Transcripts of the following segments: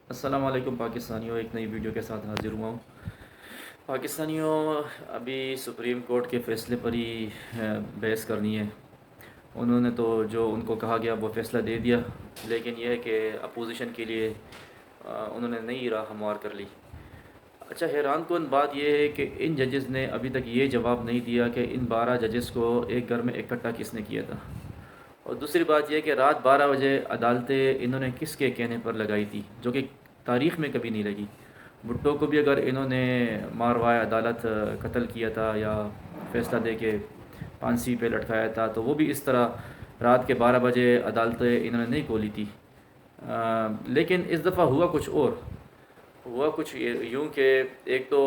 السلام علیکم پاکستانیوں، ایک نئی ویڈیو کے ساتھ حاضر ہوا ہوں۔ پاکستانیوں، ابھی سپریم کورٹ کے فیصلے پر ہی بحث کرنی ہے۔ انہوں نے تو جو ان کو کہا گیا وہ فیصلہ دے دیا، لیکن یہ ہے کہ اپوزیشن کے لیے انہوں نے نئی راہ ہموار کر لی۔ اچھا، حیران کن بات یہ ہے کہ ان ججز نے ابھی تک یہ جواب نہیں دیا کہ ان 12 ججز کو ایک گھر میں اکٹھا کس نے کیا تھا، اور دوسری بات یہ کہ رات 12 بجے عدالتیں انہوں نے کس کے کہنے پر لگائی تھی، جو کہ تاریخ میں کبھی نہیں لگی۔ بھٹو کو بھی اگر انہوں نے ماروائے عدالت قتل کیا تھا یا فیصلہ دے کے پھانسی پہ لٹکایا تھا، تو وہ بھی اس طرح رات کے 12 بجے عدالتیں انہوں نے نہیں کھولی تھی۔ لیکن اس دفعہ ہوا کچھ یوں کہ ایک تو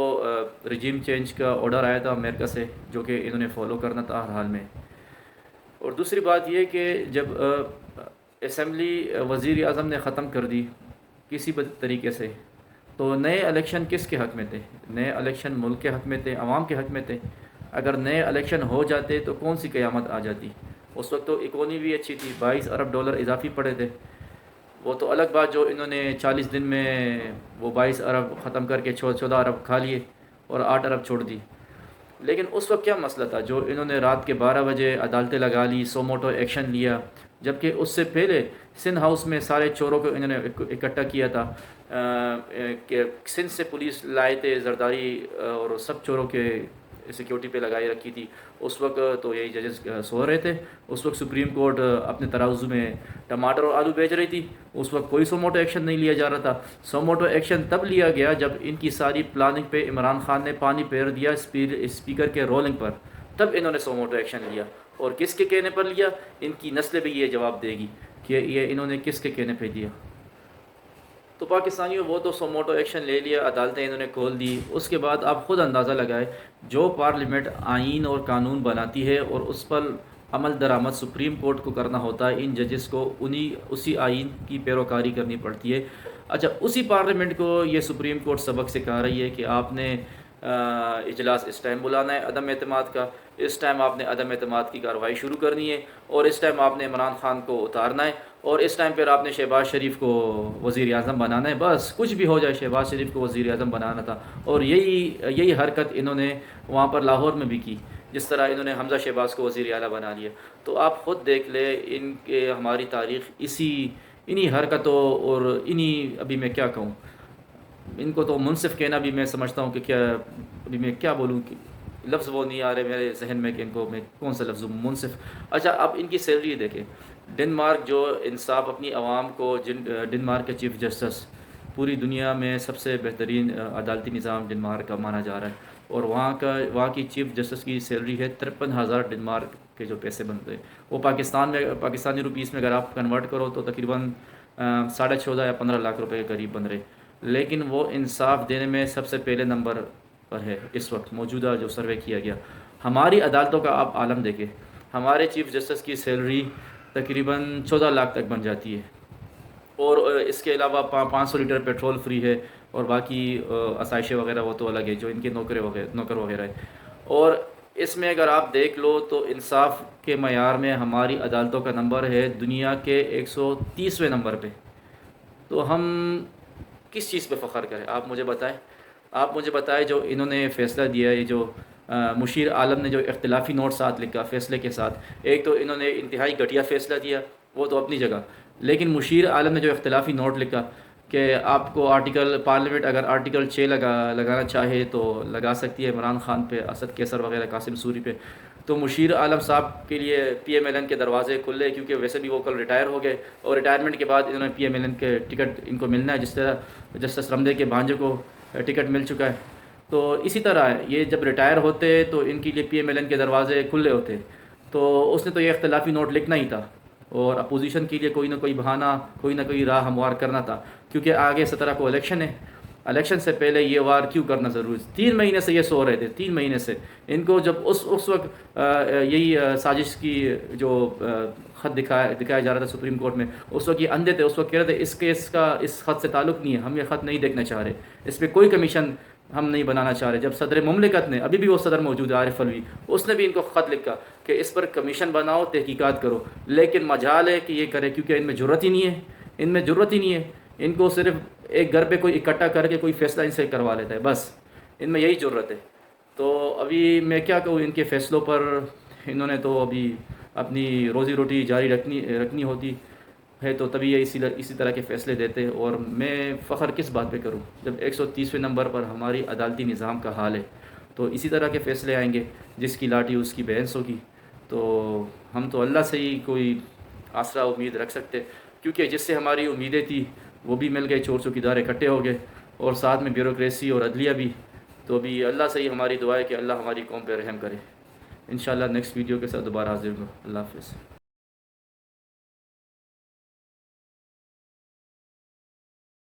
رجیم چینج کا آرڈر آیا تھا امریکہ سے، جو کہ انہوں نے فالو کرنا تھا ہر حال میں، اور دوسری بات یہ کہ جب اسمبلی وزیر اعظم نے ختم کر دی کسی طریقے سے، تو نئے الیکشن کس کے حق میں تھے؟ نئے الیکشن ملک کے حق میں تھے، عوام کے حق میں تھے۔ اگر نئے الیکشن ہو جاتے تو کون سی قیامت آ جاتی؟ اس وقت تو اکانومی بھی اچھی تھی، $22 ارب اضافی پڑے تھے۔ وہ تو الگ بات جو انہوں نے 40 دن میں وہ 22 ارب ختم کر کے 14 ارب کھا لیے اور 8 ارب چھوڑ دی۔ لیکن اس وقت کیا مسئلہ تھا جو انہوں نے رات کے 12 بجے عدالتیں لگا لی، سو موٹو ایکشن لیا، جبکہ اس سے پہلے سندھ ہاؤس میں سارے چوروں کو انہوں نے اکٹھا کیا تھا، کہ سندھ سے پولیس لائے تھے زرداری اور سب چوروں کے سیکیورٹی پہ لگائی رکھی تھی۔ اس وقت تو یہی ججز سو رہے تھے، اس وقت سپریم کورٹ اپنے ترازو میں ٹماٹر اور آلو بیچ رہی تھی، اس وقت کوئی سو موٹو ایکشن نہیں لیا جا رہا تھا۔ سو موٹو ایکشن تب لیا گیا جب ان کی ساری پلاننگ پہ عمران خان نے پانی پھیر دیا اسپیکر کے رولنگ پر، تب انہوں نے سو موٹو ایکشن لیا۔ اور کس کے کہنے پر لیا؟ ان کی نسلیں بھی یہ جواب دے گی کہ یہ انہوں نے کس کے کہنے پہ دیا۔ تو پاکستانیوں، وہ تو سو موٹو ایکشن لے لیا، عدالتیں انہوں نے کھول دی۔ اس کے بعد آپ خود اندازہ لگائے، جو پارلیمنٹ آئین اور قانون بناتی ہے اور اس پر عمل درآمد سپریم کورٹ کو کرنا ہوتا ہے، ان ججز کو اسی آئین کی پیروکاری کرنی پڑتی ہے۔ اچھا، اسی پارلیمنٹ کو یہ سپریم کورٹ سبق سکھا رہی ہے کہ آپ نے اجلاس اس ٹائم بلانا ہے عدم اعتماد کا، اس ٹائم آپ نے عدم اعتماد کی کارروائی شروع کرنی ہے، اور اس ٹائم آپ نے عمران خان کو اتارنا ہے، اور اس ٹائم پھر آپ نے شہباز شریف کو وزیر اعظم بنانا ہے۔ بس کچھ بھی ہو جائے، شہباز شریف کو وزیر اعظم بنانا تھا، اور یہی حرکت انہوں نے وہاں پر لاہور میں بھی کی، جس طرح انہوں نے حمزہ شہباز کو وزیر اعلیٰ بنا لیا۔ تو آپ خود دیکھ لیں، ان کے ہماری تاریخ انہی حرکتوں اور ابھی میں کیا کہوں، ان کو تو منصف کہنا بھی میں سمجھتا ہوں کہ ابھی میں کیا بولوں، کہ لفظ وہ نہیں آ رہے میرے ذہن میں کہ ان کو میں کون سا لفظ منصف۔ اچھا، اب ان کی سیلری دیکھیں۔ ڈنمارک جو انصاف اپنی عوام کو، ڈنمارک کے چیف جسٹس، پوری دنیا میں سب سے بہترین عدالتی نظام ڈنمارک کا مانا جا رہا ہے، اور وہاں کی چیف جسٹس کی سیلری ہے 53,000 ڈنمارک کے جو پیسے بنتے ہیں، وہ پاکستانی روپیز میں اگر آپ کنورٹ کرو تو تقریباً 14.5 یا 15 لاکھ روپے کے قریب بن رہے۔ لیکن وہ انصاف دینے میں سب سے پہلے نمبر پر ہے اس وقت موجودہ جو سروے کیا گیا۔ ہماری عدالتوں کا آپ عالم دیکھیں، ہمارے چیف جسٹس کی سیلری تقریباً 14 لاکھ تک بن جاتی ہے، اور اس کے علاوہ 500 لیٹر پیٹرول فری ہے، اور باقی آسائشیں وغیرہ وہ تو الگ ہے جو ان کے نوکر وغیرہ ہے۔ اور اس میں اگر آپ دیکھ لو تو انصاف کے معیار میں ہماری عدالتوں کا نمبر ہے دنیا کے 130ویں نمبر پہ۔ تو ہم کس چیز پہ فخر کریں؟ آپ مجھے بتائیں جو انہوں نے فیصلہ دیا، یہ جو مشیر عالم نے جو اختلافی نوٹ ساتھ لکھا فیصلے کے ساتھ، ایک تو انہوں نے انتہائی گھٹیا فیصلہ دیا، وہ تو اپنی جگہ، لیکن مشیر عالم نے جو اختلافی نوٹ لکھا کہ آپ کو پارلیمنٹ اگر آرٹیکل 6 لگانا چاہے تو لگا سکتی ہے، عمران خان پہ، اسد کیسر وغیرہ، قاسم سوری پہ، تو مشیر عالم صاحب کے لیے پی ایم ایل این کے دروازے کھلے، کیونکہ ویسے بھی وہ کل ریٹائر ہو گئے، اور ریٹائرمنٹ کے بعد انہوں نے پی ایم ایل این کے ٹکٹ ان کو ملنا ہے، جس طرح جسٹس رمدے کے بھانجے کو ٹکٹ مل چکا ہے۔ تو اسی طرح یہ جب ریٹائر ہوتے تو ان کے لیے پی ایم ایل این کے دروازے کھلے ہوتے۔ تو اس نے تو یہ اختلافی نوٹ لکھنا ہی تھا، اور اپوزیشن کے لیے کوئی نہ کوئی بہانہ، کوئی نہ کوئی راہ ہموار کرنا تھا، کیونکہ آگے 17 کو الیکشن ہے۔ الیکشن سے پہلے یہ وار کیوں کرنا ضروری؟ 3 مہینے سے یہ سو رہے تھے، 3 مہینے سے ان کو جب اس وقت یہی سازش کی جو خط دکھایا جا رہا تھا سپریم کورٹ میں، اس وقت یہ اندھے تھے، اس وقت کہہ رہے تھے اس کیس کا اس خط سے تعلق نہیں ہے، ہم یہ خط نہیں دیکھنا چاہ رہے، اس پہ کوئی کمیشن ہم نہیں بنانا چاہ رہے۔ جب صدر مملکت نے، ابھی بھی وہ صدر موجود ہے عارف الوی، اس نے بھی ان کو خط لکھا کہ اس پر کمیشن بناؤ، تحقیقات کرو، لیکن مجال ہے کہ یہ کرے، کیونکہ ان میں جرت ہی نہیں ہے، ان کو صرف ایک گھر پہ کوئی اکٹھا کر کے کوئی فیصلہ ان سے کروا لیتا ہے، بس ان میں یہی ضرورت ہے۔ تو ابھی میں کیا کہوں ان کے فیصلوں پر، انہوں نے تو ابھی اپنی روزی روٹی جاری رکھنی ہوتی ہے، تو تبھی یہ اسی طرح کے فیصلے دیتے، اور میں فخر کس بات پہ کروں جب 130ویں نمبر پر ہماری عدالتی نظام کا حال ہے۔ تو اسی طرح کے فیصلے آئیں گے، جس کی لاٹھی اس کی بھینس ہوگی۔ تو ہم تو اللہ سے ہی کوئی آسرا امید رکھ سکتے، کیونکہ جس سے ہماری امیدیں تھی وہ بھی مل گئے، چور چوکیدار اکٹھے ہو گئے، اور ساتھ میں بیوروکریسی اور عدلیہ بھی۔ تو ابھی اللہ سے ہی ہماری دعا ہے کہ اللہ ہماری قوم پہ رحم کرے۔ انشاءاللہ نیکسٹ ویڈیو کے ساتھ دوبارہ حاضر ہوں۔ اللہ حافظ۔